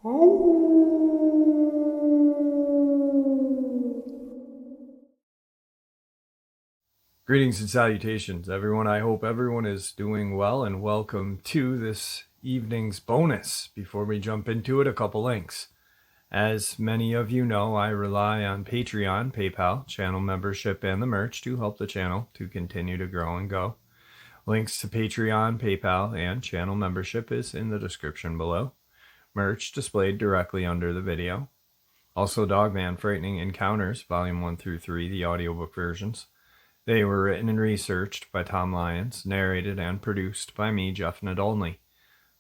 Greetings and salutations, everyone. I hope everyone is doing well, and welcome to this evening's bonus. Before we jump into it, a couple links. As many of you know, I rely on Patreon, PayPal, channel membership, and the merch to help the channel to continue to grow and go. Links to Patreon, PayPal, and channel membership is in the description below. Merch displayed directly under the video. Also, Dogman Frightening Encounters, Volume 1 through 3, the audiobook versions. They were written and researched by Tom Lyons, narrated and produced by me, Jeff Nadolny.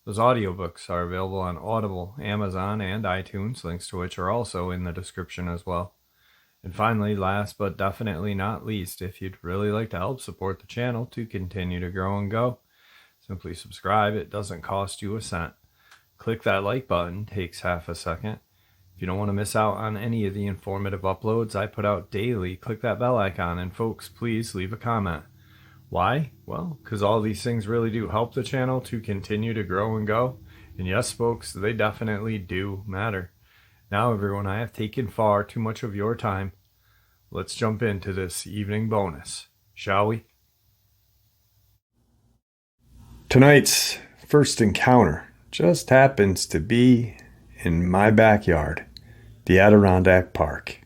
Those audiobooks are available on Audible, Amazon, and iTunes, links to which are also in the description as well. And finally, last but definitely not least, if you'd really like to help support the channel to continue to grow and go, simply subscribe. It doesn't cost you a cent. Click that like button, takes half a second. If you don't want to miss out on any of the informative uploads I put out daily, click that bell icon, and folks, please leave a comment. Why? Well, because all these things really do help the channel to continue to grow and go. And yes, folks, they definitely do matter. Now, everyone, I have taken far too much of your time. Let's jump into this evening bonus, shall we? Tonight's first encounter just happens to be in my backyard, the Adirondack Park.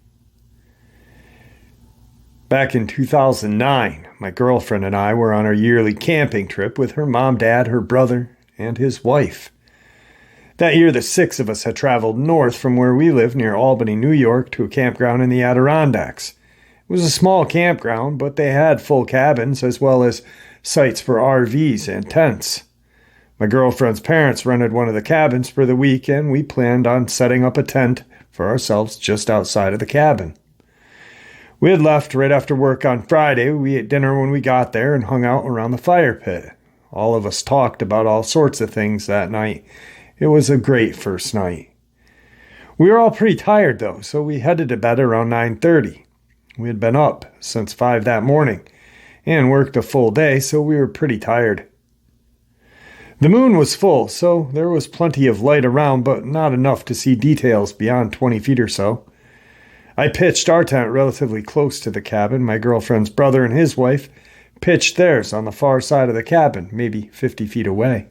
Back in 2009, my girlfriend and I were on our yearly camping trip with her mom, dad, her brother, and his wife. That year, the six of us had traveled north from where we live near Albany, New York, to a campground in the Adirondacks. It was a small campground, but they had full cabins as well as sites for RVs and tents. My girlfriend's parents rented one of the cabins for the week, and we planned on setting up a tent for ourselves just outside of the cabin. We had left right after work on Friday. We ate dinner when we got there and hung out around the fire pit. All of us talked about all sorts of things that night. It was a great first night. We were all pretty tired though, so we headed to bed around 9:30. We had been up since 5 that morning and worked a full day, so we were pretty tired. The moon was full, so there was plenty of light around, but not enough to see details beyond 20 feet or so. I pitched our tent relatively close to the cabin. My girlfriend's brother and his wife pitched theirs on the far side of the cabin, maybe 50 feet away.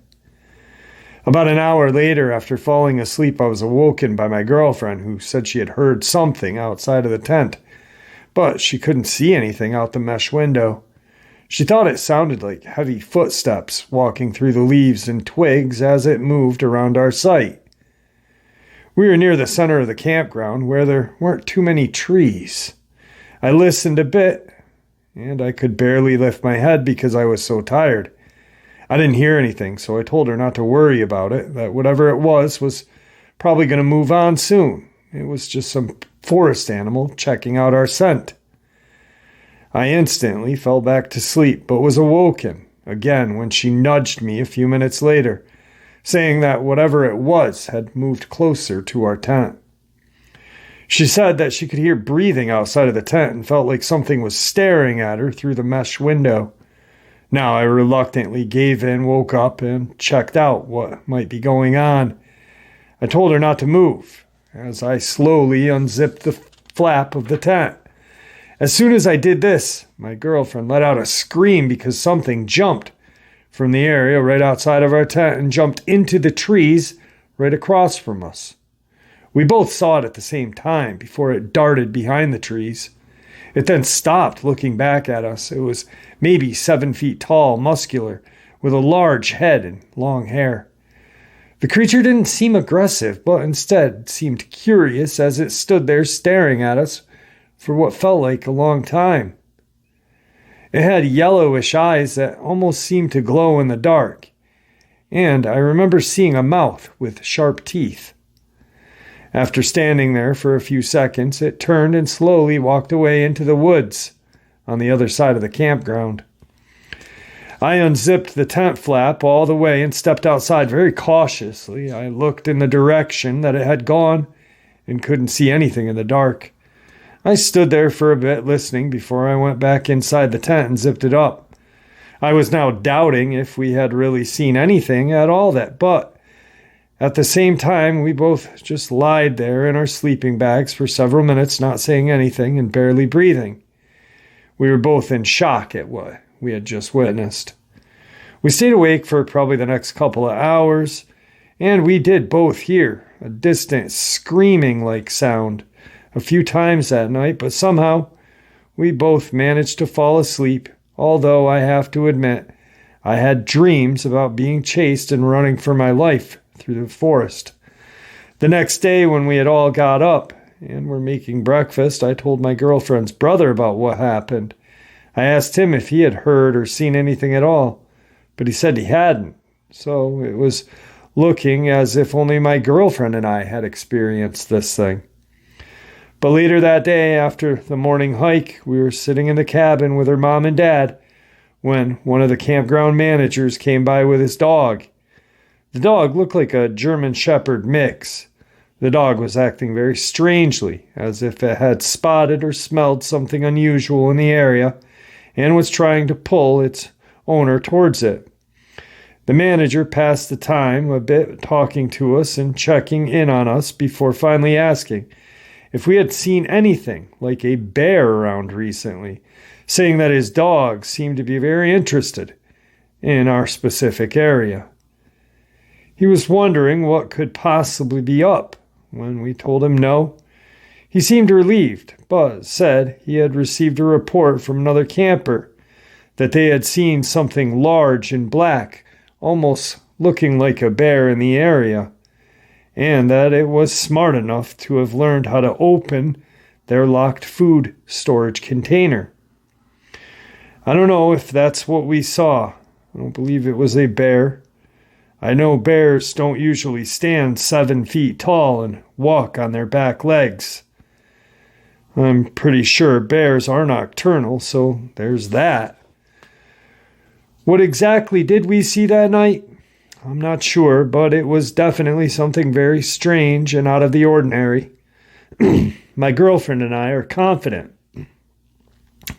About an hour later, after falling asleep, I was awoken by my girlfriend, who said she had heard something outside of the tent, but she couldn't see anything out the mesh window. She thought it sounded like heavy footsteps walking through the leaves and twigs as it moved around our site. We were near the center of the campground where there weren't too many trees. I listened a bit, and I could barely lift my head because I was so tired. I didn't hear anything, so I told her not to worry about it, that whatever it was probably going to move on soon. It was just some forest animal checking out our scent. I instantly fell back to sleep, but was awoken again when she nudged me a few minutes later, saying that whatever it was had moved closer to our tent. She said that she could hear breathing outside of the tent and felt like something was staring at her through the mesh window. Now I reluctantly gave in, woke up, and checked out what might be going on. I told her not to move as I slowly unzipped the flap of the tent. As soon as I did this, my girlfriend let out a scream because something jumped from the area right outside of our tent and jumped into the trees right across from us. We both saw it at the same time before it darted behind the trees. It then stopped looking back at us. It was maybe 7 feet tall, muscular, with a large head and long hair. The creature didn't seem aggressive, but instead seemed curious as it stood there staring at us for what felt like a long time. It had yellowish eyes that almost seemed to glow in the dark, and I remember seeing a mouth with sharp teeth. After standing there for a few seconds, it turned and slowly walked away into the woods on the other side of the campground. I unzipped the tent flap all the way and stepped outside very cautiously. I looked in the direction that it had gone and couldn't see anything in the dark. I stood there for a bit listening before I went back inside the tent and zipped it up. I was now doubting if we had really seen anything at all but At the same time, we both just lied there in our sleeping bags for several minutes, not saying anything and barely breathing. We were both in shock at what we had just witnessed. We stayed awake for probably the next couple of hours, and we did both hear a distant screaming-like sound a few times that night, but somehow we both managed to fall asleep, although I have to admit I had dreams about being chased and running for my life through the forest. The next day, when we had all got up and were making breakfast, I told my girlfriend's brother about what happened. I asked him if he had heard or seen anything at all, but he said he hadn't. So it was looking as if only my girlfriend and I had experienced this thing. But later that day, after the morning hike, we were sitting in the cabin with her mom and dad when one of the campground managers came by with his dog. The dog looked like a German Shepherd mix. The dog was acting very strangely, as if it had spotted or smelled something unusual in the area and was trying to pull its owner towards it. The manager passed the time a bit talking to us and checking in on us before finally asking if we had seen anything like a bear around recently, saying that his dog seemed to be very interested in our specific area. He was wondering what could possibly be up. When we told him no, he seemed relieved, but said he had received a report from another camper that they had seen something large and black, almost looking like a bear in the area, and that it was smart enough to have learned how to open their locked food storage container. I don't know if that's what we saw. I don't believe it was a bear. I know bears don't usually stand 7 feet tall and walk on their back legs. I'm pretty sure bears are nocturnal, so there's that. What exactly did we see that night? I'm not sure, but it was definitely something very strange and out of the ordinary. My girlfriend and I are confident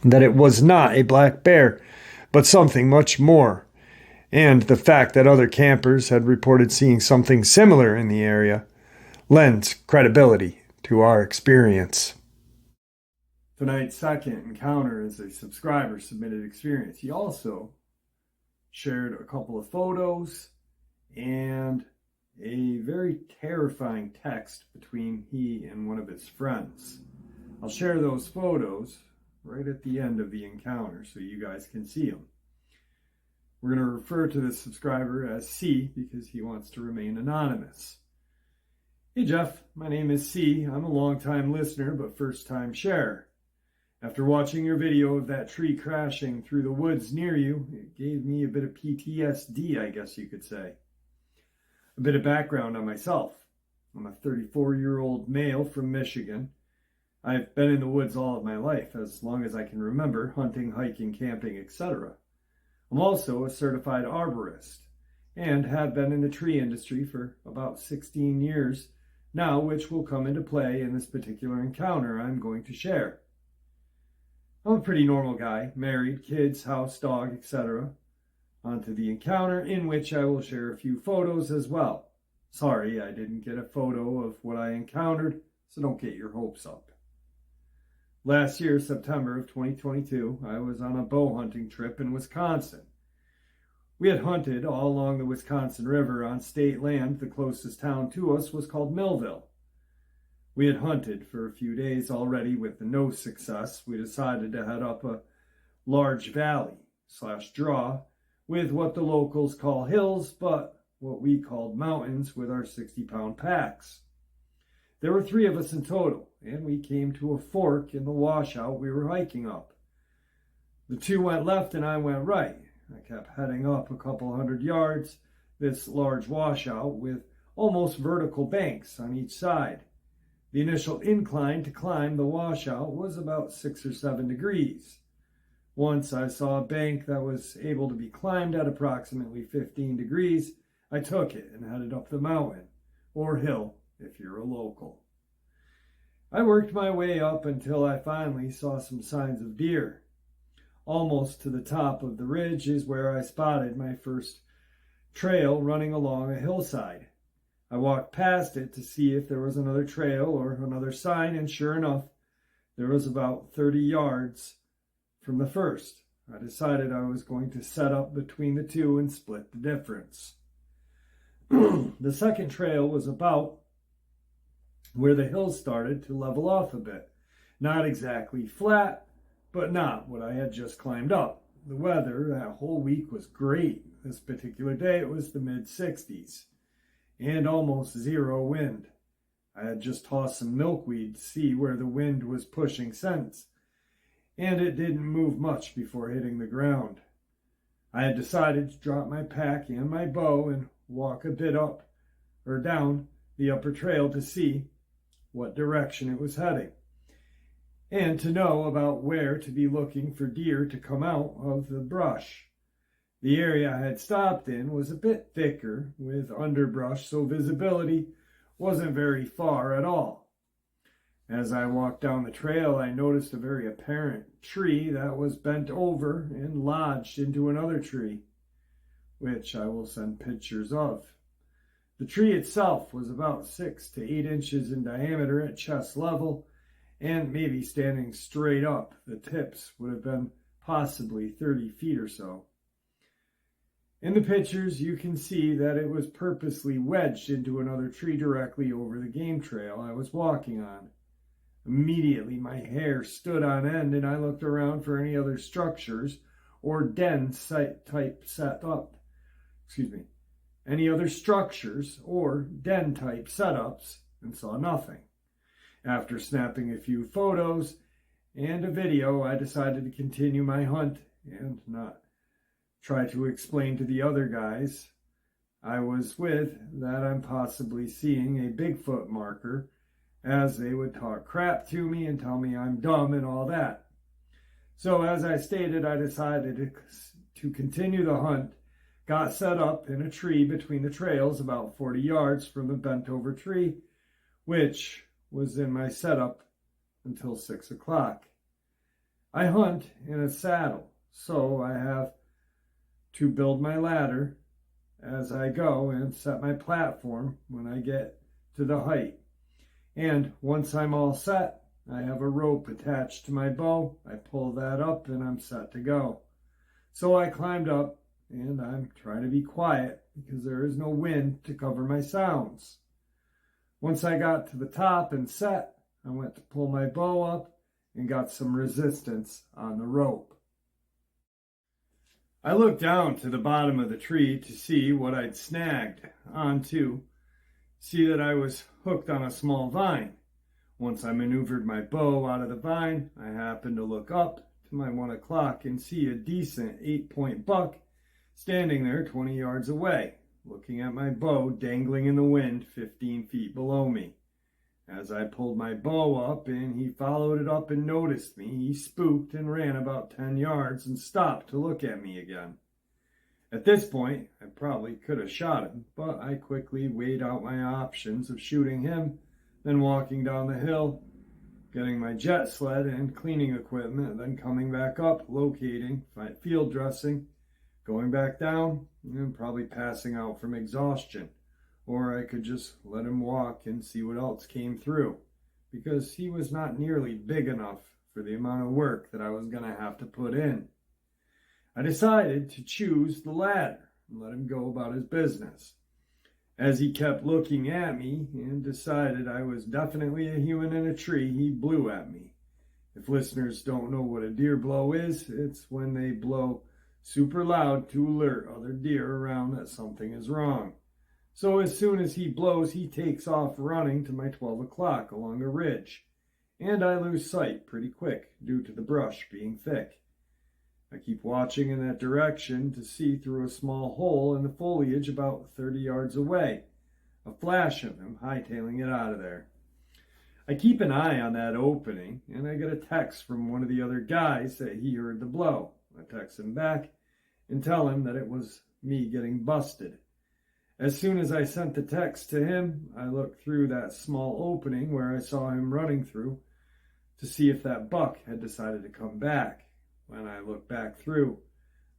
that it was not a black bear, but something much more. And the fact that other campers had reported seeing something similar in the area lends credibility to our experience. Tonight's second encounter is a subscriber-submitted experience. He also shared a couple of photos and a very terrifying text between he and one of his friends. I'll share those photos right at the end of the encounter so you guys can see them. We're going to refer to this subscriber as C because he wants to remain anonymous. Hey Jeff, my name is C. I'm a long-time listener but first-time sharer. After watching your video of that tree crashing through the woods near you, it gave me a bit of PTSD, I guess you could say. A bit of background on myself. I'm a 34-year-old male from Michigan. I've been in the woods all of my life, as long as I can remember, hunting, hiking, camping, etc. I'm also a certified arborist and have been in the tree industry for about 16 years now, which will come into play in this particular encounter I'm going to share. I'm a pretty normal guy, married, kids, house, dog, etc. On to the encounter, in which I will share a few photos as well. Sorry, I didn't get a photo of what I encountered, so don't get your hopes up. Last year, September of 2022, I was on a bow hunting trip in Wisconsin. We had hunted all along the Wisconsin River on state land. The closest town to us was called Millville. We had hunted for a few days already with no success. We decided to head up a large valley/draw with what the locals call hills, but what we called mountains with our 60-pound packs. There were 3 of us in total, and we came to a fork in the washout we were hiking up. The 2 went left and I went right. I kept heading up a couple hundred yards, this large washout with almost vertical banks on each side. The initial incline to climb the washout was about 6 or 7 degrees. Once I saw a bank that was able to be climbed at approximately 15 degrees, I took it and headed up the mountain, or hill if you're a local. I worked my way up until I finally saw some signs of deer. Almost to the top of the ridge is where I spotted my first trail running along a hillside. I walked past it to see if there was another trail or another sign, and sure enough, there was about 30 yards from the first. I decided I was going to set up between the two and split the difference. The second trail was about where the hill started to level off a bit. Not exactly flat, but not what I had just climbed up. The weather that whole week was great. This particular day it was the mid-60s and almost zero wind. I had just tossed some milkweed to see where the wind was pushing scents, and it didn't move much before hitting the ground. I had decided to drop my pack and my bow and walk a bit up or down the upper trail to see what direction it was heading, and to know about where to be looking for deer to come out of the brush. The area I had stopped in was a bit thicker with underbrush, so visibility wasn't very far at all. As I walked down the trail, I noticed a very apparent tree that was bent over and lodged into another tree, which I will send pictures of. The tree itself was about 6 to 8 inches in diameter at chest level, and maybe standing straight up, the tips would have been possibly 30 feet or so. In the pictures, you can see that it was purposely wedged into another tree directly over the game trail I was walking on. Immediately, my hair stood on end, and I looked around for any other structures or any other structures or den type setups, and saw nothing. After snapping a few photos and a video, I decided to continue my hunt and not try to explain to the other guys I was with that I'm possibly seeing a Bigfoot marker, as they would talk crap to me and tell me I'm dumb and all that. So as I stated, I decided to continue the hunt, got set up in a tree between the trails about 40 yards from the bent over tree, which was in my setup until 6 o'clock. I hunt in a saddle, so I have to build my ladder as I go and set my platform when I get to the height. And once I'm all set, I have a rope attached to my bow. I pull that up and I'm set to go. So I climbed up, and I'm trying to be quiet because there is no wind to cover my sounds. Once I got to the top and set, I went to pull my bow up and got some resistance on the rope. I looked down to the bottom of the tree to see what I'd snagged onto, see that I was hooked on a small vine. Once I maneuvered my bow out of the vine, I happened to look up to my 1 o'clock and see a decent 8-point buck standing there 20 yards away, looking at my bow dangling in the wind 15 feet below me. As I pulled my bow up and he followed it up and noticed me, he spooked and ran about 10 yards and stopped to look at me again. At this point, I probably could have shot him, but I quickly weighed out my options of shooting him, then walking down the hill, getting my jet sled and cleaning equipment, then coming back up, locating, field dressing, going back down, and probably passing out from exhaustion. Or I could just let him walk and see what else came through, because he was not nearly big enough for the amount of work that I was going to have to put in. I decided to choose the latter and let him go about his business. As he kept looking at me and decided I was definitely a human in a tree, he blew at me. If listeners don't know what a deer blow is, it's when they blow super loud to alert other deer around that something is wrong. So as soon as he blows, he takes off running to my 12 o'clock along a ridge, and I lose sight pretty quick due to the brush being thick. I keep watching in that direction to see through a small hole in the foliage about 30 yards away, a flash of him hightailing it out of there. I keep an eye on that opening, and I get a text from one of the other guys that he heard the blow. I text him back and tell him that it was me getting busted. As soon as I sent the text to him, I looked through that small opening where I saw him running through to see if that buck had decided to come back. When I look back through,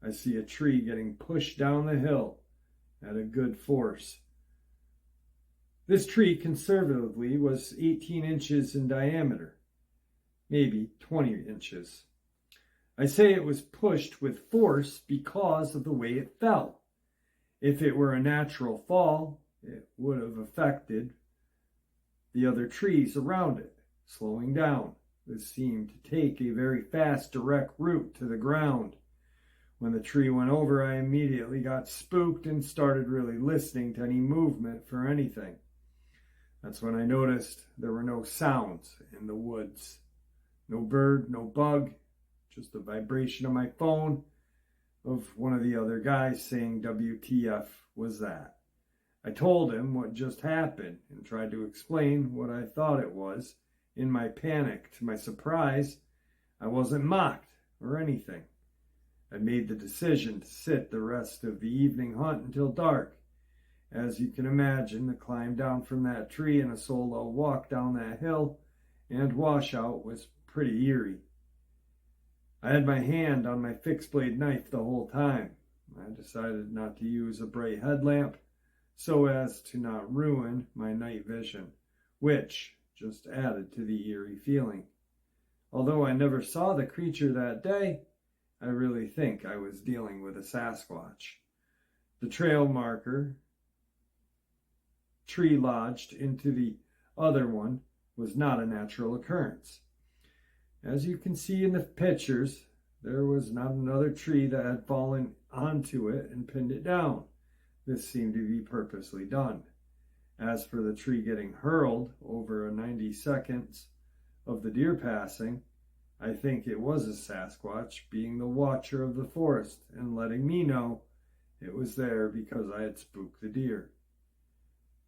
I see a tree getting pushed down the hill at a good force. This tree conservatively was 18 inches in diameter, maybe 20 inches. I say it was pushed with force because of the way it fell. If it were a natural fall, it would have affected the other trees around it, slowing down. This seemed to take a very fast, direct route to the ground. When the tree went over, I immediately got spooked and started really listening to any movement for anything. That's when I noticed there were no sounds in the woods. No bird, no bug, just the vibration of my phone of one of the other guys saying WTF was that. I told him what just happened and tried to explain what I thought it was. In my panic, to my surprise, I wasn't mocked or anything. I made the decision to sit the rest of the evening hunt until dark. As you can imagine, the climb down from that tree and a solo walk down that hill and washout was pretty eerie. I had my hand on my fixed blade knife the whole time. I decided not to use a bright headlamp so as to not ruin my night vision, which just added to the eerie feeling. Although I never saw the creature that day, I really think I was dealing with a Sasquatch. The trail marker, tree lodged into the other one, was not a natural occurrence. As you can see in the pictures, there was not another tree that had fallen onto it and pinned it down. This seemed to be purposely done. As for the tree getting hurled over 90 seconds of the deer passing, I think it was a Sasquatch being the watcher of the forest and letting me know it was there because I had spooked the deer.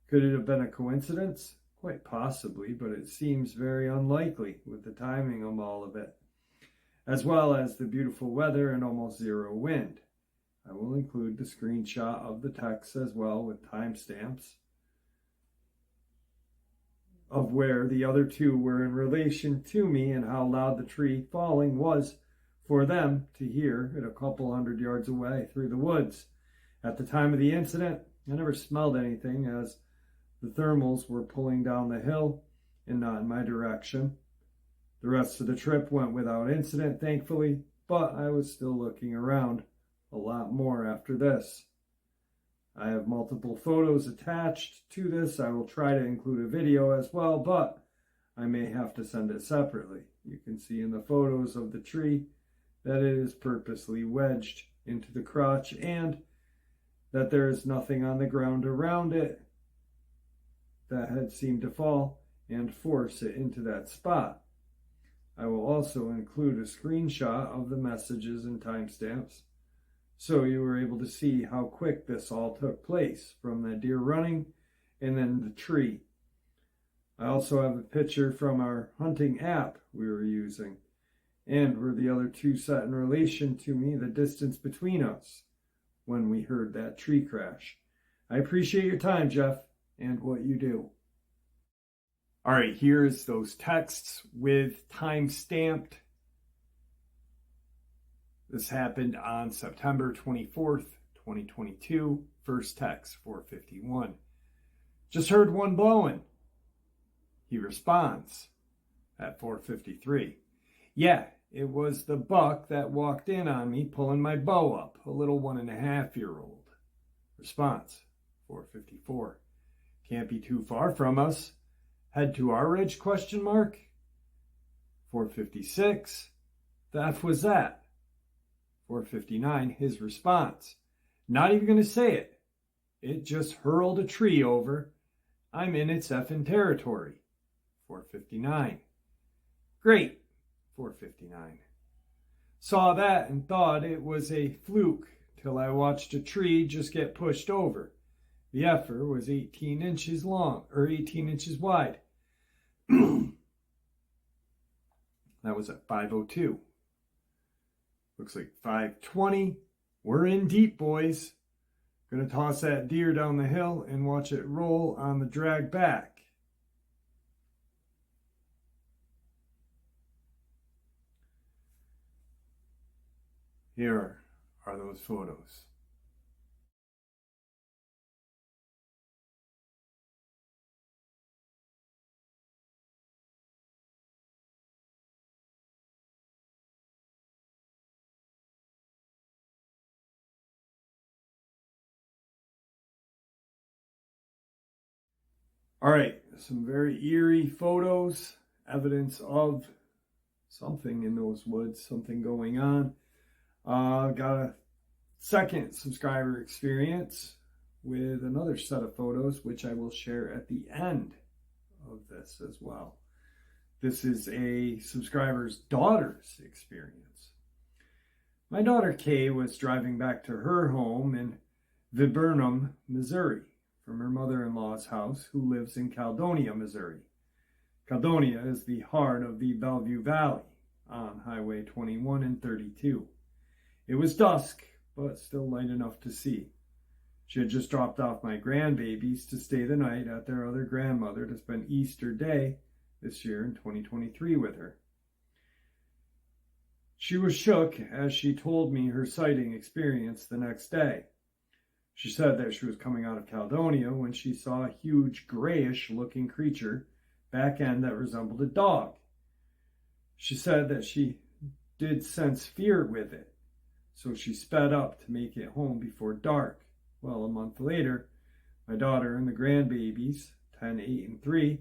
Could it have been a coincidence? Quite possibly, but it seems very unlikely with the timing of all of it, as well as the beautiful weather and almost zero wind. I will include the screenshot of the text as well with timestamps of where the other two were in relation to me and how loud the tree falling was for them to hear at a couple 100 yards away through the woods. At the time of the incident, I never smelled anything as the thermals were pulling down the hill and not in my direction. The rest of the trip went without incident, thankfully, but I was still looking around a lot more after this. I have multiple photos attached to this. I will try to include a video as well, but I may have to send it separately. You can see in the photos of the tree that it is purposely wedged into the crotch and that there is nothing on the ground around it that had seemed to fall and force it into that spot. I will also include a screenshot of the messages and timestamps so you were able to see how quick this all took place from the deer running and then the tree. I also have a picture from our hunting app we were using and where the other two set in relation to me, the distance between us when we heard that tree crash. I appreciate your time, Jeff, and what you do. All right, here's those texts with time stamped. This happened on September 24th, 2022. First text, 4:51. Just heard one blowing. He responds at 4:53. Yeah, it was the buck that walked in on me pulling my bow up, a little 1.5-year-old. Response, 4:54. Can't be too far from us. Head to our ridge, question mark. 4:56. The F was that? 4:59, his response. Not even going to say it. It just hurled a tree over. I'm in its effing territory. 4:59. Great. 4:59. Saw that and thought it was a fluke till I watched a tree just get pushed over. The effer was 18 inches long, or 18 inches wide. That was at 5:02. Looks like 5:20. We're in deep, boys. Gonna toss that deer down the hill and watch it roll on the drag back. Here are those photos. All right, some very eerie photos, evidence of something in those woods, something going on. Got a second subscriber experience with another set of photos, which I will share at the end of this as well. This is a subscriber's daughter's experience. My daughter Kay was driving back to her home in Viburnum, Missouri, from her mother-in-law's house, who lives in Caledonia, Missouri. Caledonia is the heart of the Bellevue Valley on Highway 21 and 32. It was dusk, but still light enough to see. She had just dropped off my grandbabies to stay the night at their other grandmother to spend Easter Day this year in 2023 with her. She was shook as she told me her sighting experience the next day. She said that she was coming out of Caledonia when she saw a huge grayish-looking creature back end that resembled a dog. She said that she did sense fear with it, so she sped up to make it home before dark. Well, a month later, my daughter and the grandbabies, 10, 8, and 3,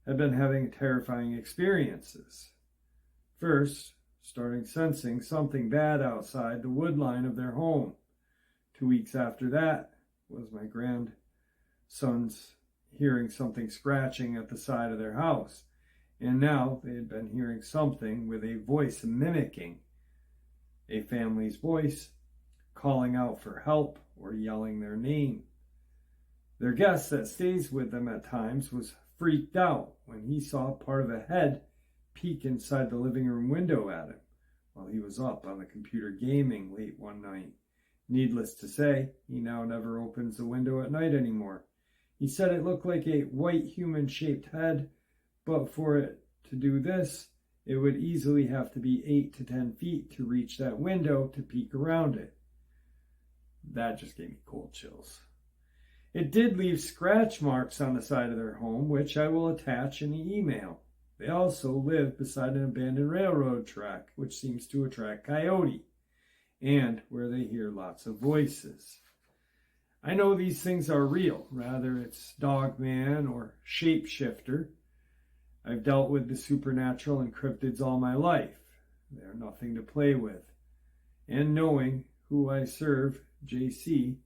had been having terrifying experiences. First, starting sensing something bad outside the wood line of their home. 2 weeks after that was my grandson's hearing something scratching at the side of their house. And now they had been hearing something with a voice mimicking a family's voice, calling out for help or yelling their name. Their guest that stays with them at times was freaked out when he saw part of a head peek inside the living room window at him while he was up on the computer gaming late one night. Needless to say, he now never opens the window at night anymore. He said it looked like a white human-shaped head, but for it to do this, it would easily have to be 8 to 10 feet to reach that window to peek around it. That just gave me cold chills. It did leave scratch marks on the side of their home, which I will attach in the email. They also live beside an abandoned railroad track, which seems to attract coyote, and where they hear lots of voices. I know these things are real, rather it's Dogman or shapeshifter. I've dealt with the supernatural and cryptids all my life. They're nothing to play with. And knowing who I serve, JC,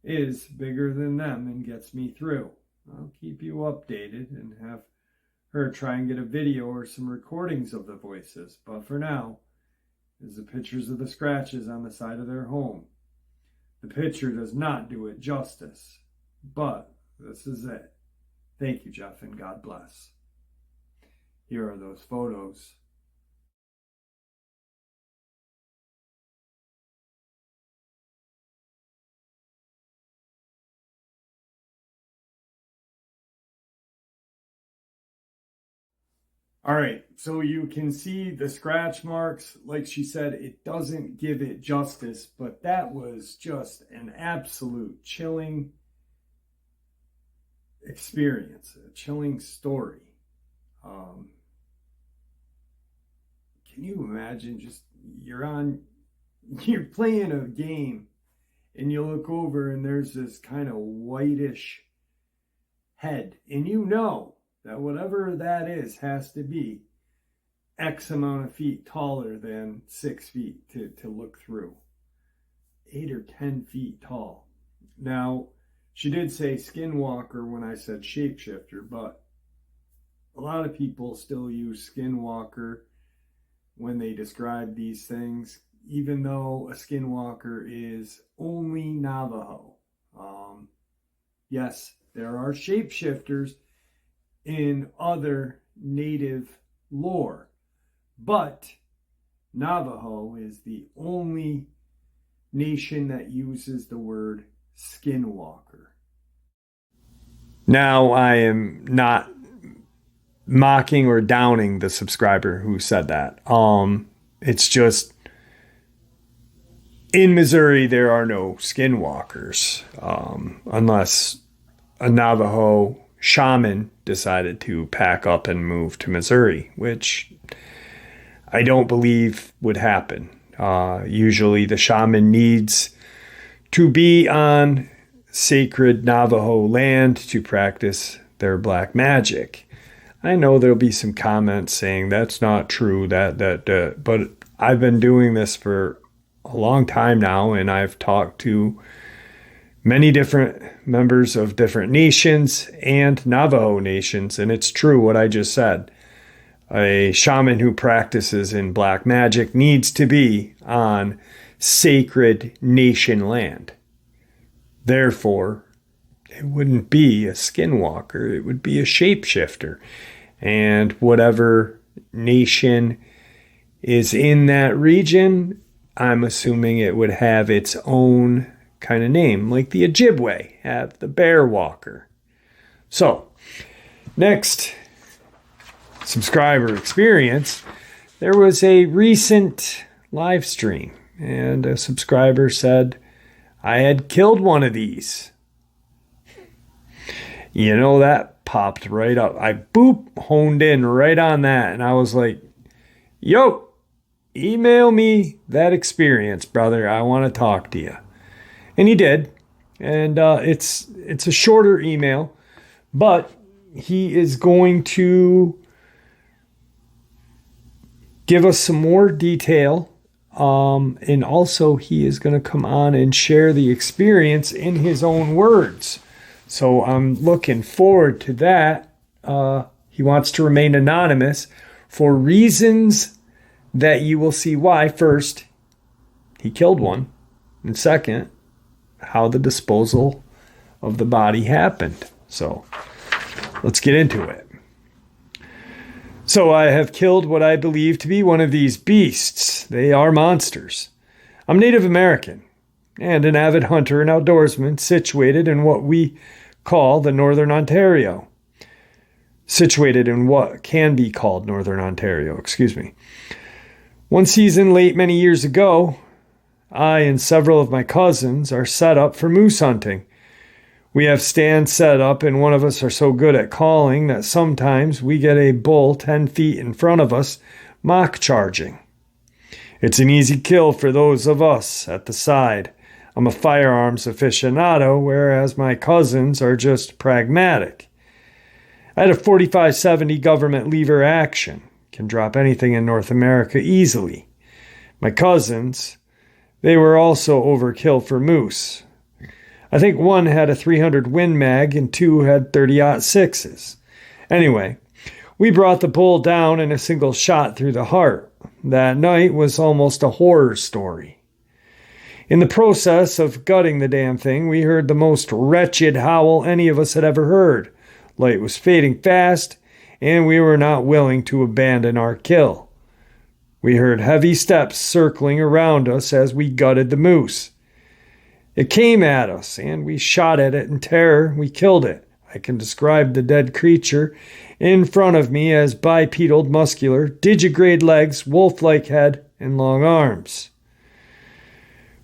is bigger than them and gets me through. I'll keep you updated and have her try and get a video or some recordings of the voices. But for now, is the pictures of the scratches on the side of their home. The picture does not do it justice, but this is it. Thank you, Jeff, and God bless. Here are those photos. All right, so you can see the scratch marks. Like she said, it doesn't give it justice, but that was just an absolute chilling experience, a chilling story. Can you imagine just you're playing a game and you look over and there's this kind of whitish head, and you know that whatever that is has to be X amount of feet taller than 6 feet to look through. 8 or 10 feet tall. Now, she did say skinwalker when I said shapeshifter, but a lot of people still use skinwalker when they describe these things, even though a skinwalker is only Navajo. Yes, there are shapeshifters in other native lore, but Navajo is the only nation that uses the word skinwalker. Now, I am not mocking or downing the subscriber who said that. It's just, in Missouri, there are no skinwalkers, unless a Navajo shaman decided to pack up and move to Missouri, which I don't believe would happen. Usually the shaman needs to be on sacred Navajo land to practice their black magic. I know there'll be some comments saying that's not true, but I've been doing this for a long time now, and I've talked to many different members of different nations and Navajo nations, and it's true what I just said. A shaman who practices in black magic needs to be on sacred nation land. Therefore, it wouldn't be a skinwalker, it would be a shapeshifter. And whatever nation is in that region, I'm assuming it would have its own kind of name, like the Ojibwe have the Bear Walker. So, next subscriber experience, there was a recent live stream, and a subscriber said, I had killed one of these. You know, that popped right up. I honed in right on that, and I was like, yo, email me that experience, brother. I want to talk to you. And he did. And it's a shorter email, but he is going to give us some more detail. And also he is going to come on and share the experience in his own words. So I'm looking forward to that. He wants to remain anonymous for reasons that you will see why. First, he killed one. And second, how the disposal of the body happened. So let's get into it. So I have killed what I believe to be one of these beasts. They are monsters. I'm Native American and an avid hunter and outdoorsman situated in what we call the Northern Ontario. Situated in what can be called Northern Ontario, excuse me. One season late many years ago, I and several of my cousins are set up for moose hunting. We have stands set up, and one of us are so good at calling that sometimes we get a bull 10 feet in front of us mock charging. It's an easy kill for those of us at the side. I'm a firearms aficionado, whereas my cousins are just pragmatic. I had a 45-70 government lever action. Can drop anything in North America easily. My cousins, they were also overkill for moose. I think one had a 300 Win Mag and two had 30-06s. Anyway, we brought the bull down in a single shot through the heart. That night was almost a horror story. In the process of gutting the damn thing, we heard the most wretched howl any of us had ever heard. Light was fading fast, and we were not willing to abandon our kill. We heard heavy steps circling around us as we gutted the moose. It came at us, and we shot at it in terror. We killed it. I can describe the dead creature in front of me as bipedal, muscular, digigrade legs, wolf-like head, and long arms.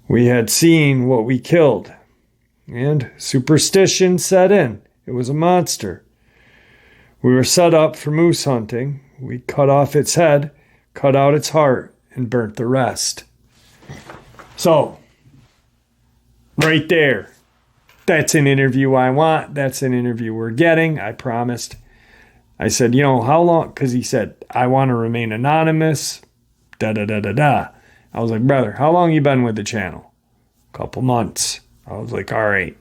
We had seen what we killed, and superstition set in. It was a monster. We were set up for moose hunting. We cut off its head, cut out its heart, and burnt the rest. So, right there. That's an interview I want. That's an interview we're getting. I promised. I said, how long? Because he said, I want to remain anonymous. Da-da-da-da-da. I was like, brother, how long you been with the channel? A couple months. I was like, all right.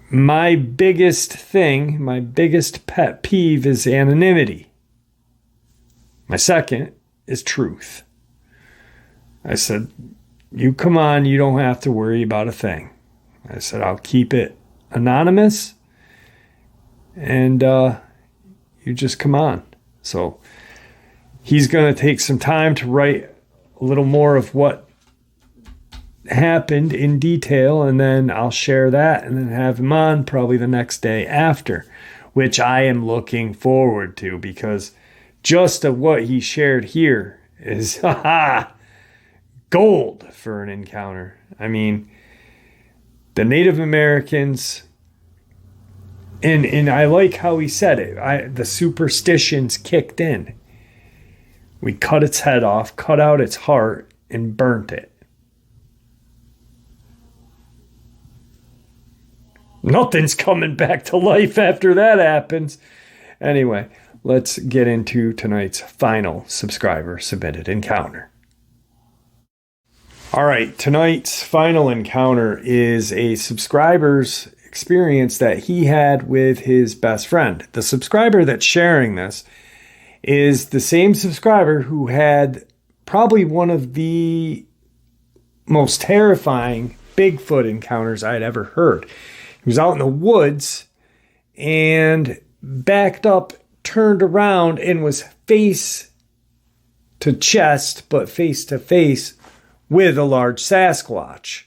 My biggest thing, my biggest pet peeve is anonymity. My second is truth. I said, you come on, you don't have to worry about a thing. I said, I'll keep it anonymous, and you just come on. So he's going to take some time to write a little more of what happened in detail, and then I'll share that and then have him on probably the next day after, which I am looking forward to, because just of what he shared here is gold for an encounter. I mean, the Native Americans, and I like how he said it, the superstitions kicked in. We cut its head off, cut out its heart, and burnt it. Nothing's coming back to life after that happens. Anyway, let's get into tonight's final subscriber submitted encounter. All right, tonight's final encounter is a subscriber's experience that he had with his best friend. The subscriber that's sharing this is the same subscriber who had probably one of the most terrifying Bigfoot encounters I'd ever heard. He was out in the woods and backed up, turned around, and was face to chest, but face to face with a large Sasquatch.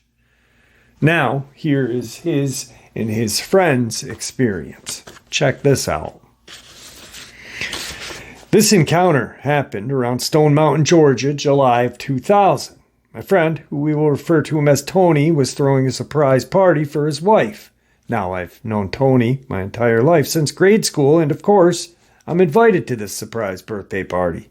Now, here is his and his friend's experience. Check this out. This encounter happened around Stone Mountain, Georgia, July of 2000. My friend, who we will refer to him as Tony, was throwing a surprise party for his wife. Now, I've known Tony my entire life since grade school, and of course, I'm invited to this surprise birthday party.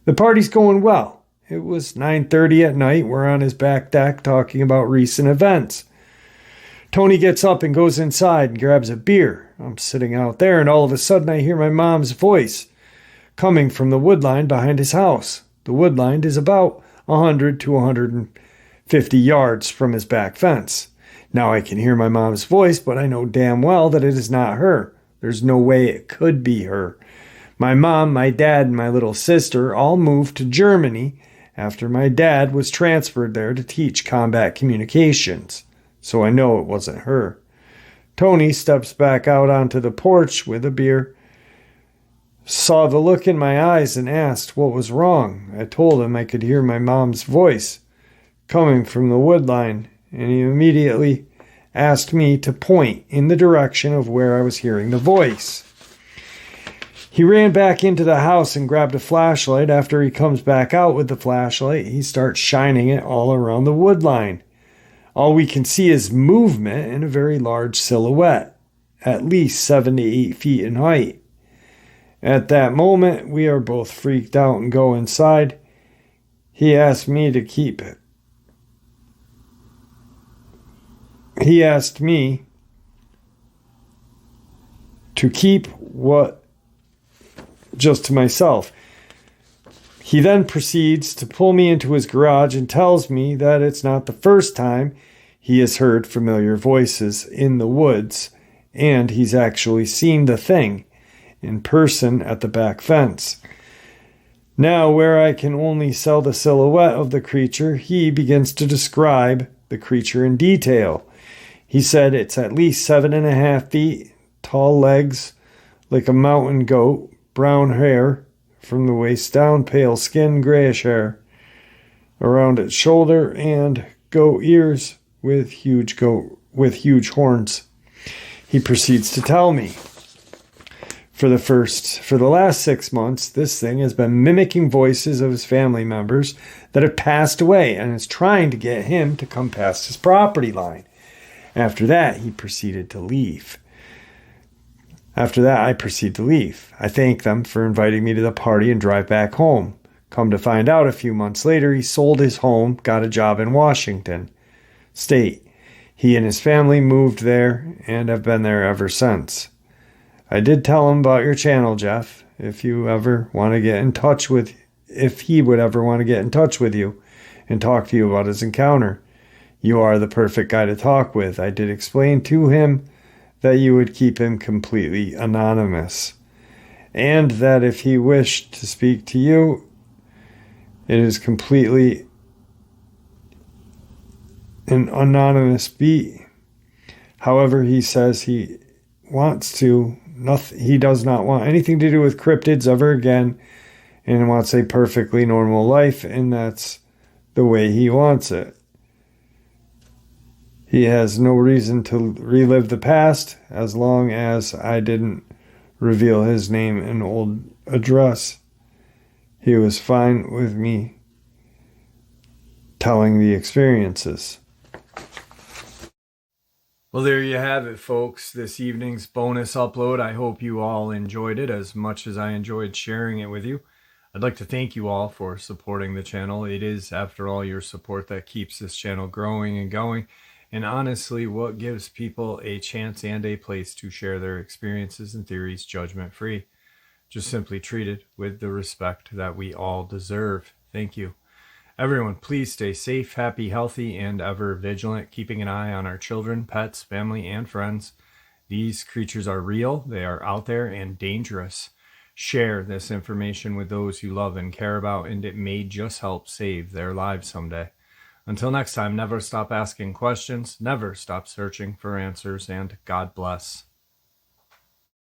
The party's going well. It was 9:30 at night. We're on his back deck talking about recent events. Tony gets up and goes inside and grabs a beer. I'm sitting out there, and all of a sudden I hear my mom's voice coming from the woodline behind his house. The woodline is about 100 to 150 yards from his back fence. Now I can hear my mom's voice, but I know damn well that it is not her. There's no way it could be her. My mom, my dad, and my little sister all moved to Germany after my dad was transferred there to teach combat communications. So I know it wasn't her. Tony steps back out onto the porch with a beer, saw the look in my eyes, and asked what was wrong. I told him I could hear my mom's voice coming from the woodline, and he immediately asked me to point in the direction of where I was hearing the voice. He ran back into the house and grabbed a flashlight. After he comes back out with the flashlight, he starts shining it all around the woodline. All we can see is movement in a very large silhouette, at least 7 to 8 feet in height. At that moment, we are both freaked out and go inside. He asked me to keep it. He asked me to keep what just to myself. He then proceeds to pull me into his garage and tells me that it's not the first time he has heard familiar voices in the woods, and he's actually seen the thing in person at the back fence. Now, where I can only sell the silhouette of the creature, he begins to describe the creature in detail. He said it's at least 7.5 feet, tall legs like a mountain goat, brown hair from the waist down, pale skin, grayish hair around its shoulder, and goat ears with huge horns. He proceeds to tell me, for the last 6 months, this thing has been mimicking voices of his family members that have passed away and is trying to get him to come past his property line. After that, he proceeded to leave. After that, I proceed to leave. I thank them for inviting me to the party and drive back home. Come to find out, a few months later, he sold his home, got a job in Washington State. He and his family moved there and have been there ever since. I did tell him about your channel, Jeff, if he would ever want to get in touch with you and talk to you about his encounter. You are the perfect guy to talk with. I did explain to him that you would keep him completely anonymous, and that if he wished to speak to you, it is completely an anonymous beat. However, he says he does not want anything to do with cryptids ever again, and wants a perfectly normal life, and that's the way he wants it. He has no reason to relive the past as long as I didn't reveal his name and old address. He was fine with me telling the experiences. Well, there you have it, folks. This evening's bonus upload. I hope you all enjoyed it as much as I enjoyed sharing it with you. I'd like to thank you all for supporting the channel. It is, after all, your support that keeps this channel growing and going. and honestly what gives people a chance and a place to share their experiences and theories judgment-free. Just simply treated with the respect that we all deserve. Thank you. Everyone, please stay safe, happy, healthy, and ever vigilant, keeping an eye on our children, pets, family, and friends. These creatures are real, they are out there, and dangerous. Share this information with those you love and care about, and it may just help save their lives someday. Until next time, never stop asking questions, never stop searching for answers, and God bless.